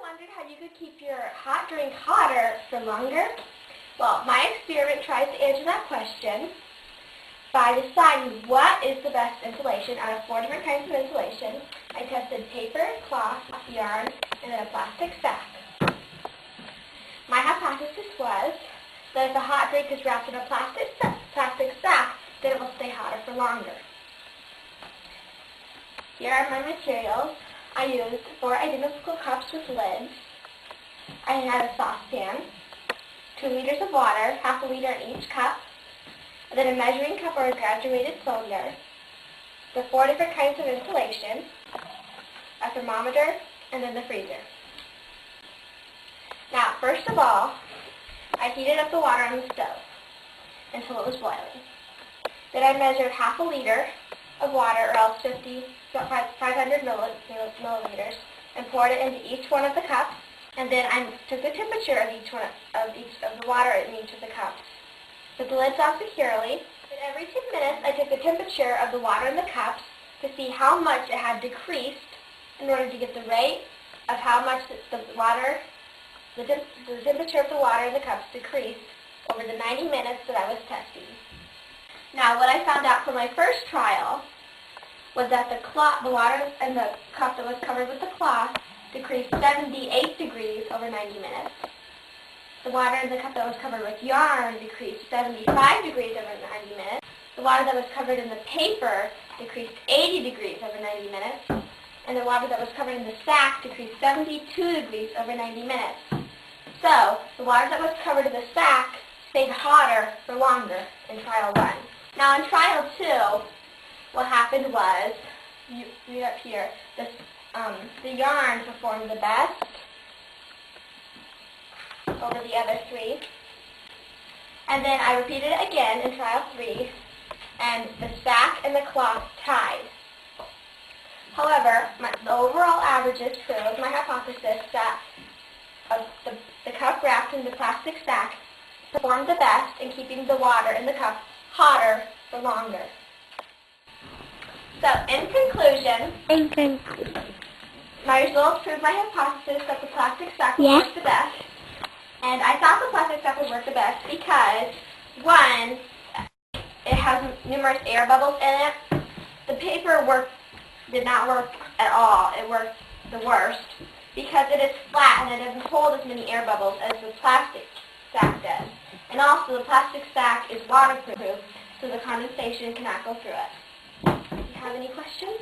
wondered how you could keep your hot drink hotter for longer? Well, my experiment tries to answer that question by deciding what is the best insulation out of 4 different kinds of insulation. I tested paper, cloth, yarn, and then a plastic sack. My hypothesis was that if a hot drink is wrapped in a plastic sack, then it will stay hotter for longer. Here are my materials. I used 4 identical cups with lids. I had a saucepan, 2 liters of water, half a liter in each cup, and then a measuring cup or a graduated cylinder, the 4 different kinds of insulation, a thermometer, and then the freezer. Now, first of all, I heated up the water on the stove until it was boiling. Then I measured half a liter of water, or else 500 milliliters, and poured it into each one of the cups. And then I took the temperature of each of the water in each of the cups. Put the lids on securely. And every 10 minutes, I took the temperature of the water in the cups to see how much it had decreased in order to get the rate of how much the temperature of the water in the cups decreased over the 90 minutes that I was testing. Now, what I found out from my first trial was that the water in the cup that was covered with the cloth decreased 78 degrees over 90 minutes. The water in the cup that was covered with yarn decreased 75 degrees over 90 minutes. The water that was covered in the paper decreased 80 degrees over 90 minutes. And the water that was covered in the sack decreased 72 degrees over 90 minutes. So, the water that was covered in the sack stayed hotter for longer in trial 1. Now, in trial 2, what happened was, you read up here, the yarn performed the best over the other 3. And then I repeated it again in trial 3, and the sack and the cloth tied. However, the overall averages prove my hypothesis that the cup wrapped in the plastic sack performed the best in keeping the water in the cup hotter for longer. So, in conclusion, my results prove my hypothesis that the plastic sack would work the best. And I thought the plastic sack would work the best because, 1, it has numerous air bubbles in it. The paper did not work at all. It worked the worst because it is flat and it doesn't hold as many air bubbles as the plastic sack does. And also, the plastic sack is waterproof, so the condensation cannot go through it. Do you have any questions?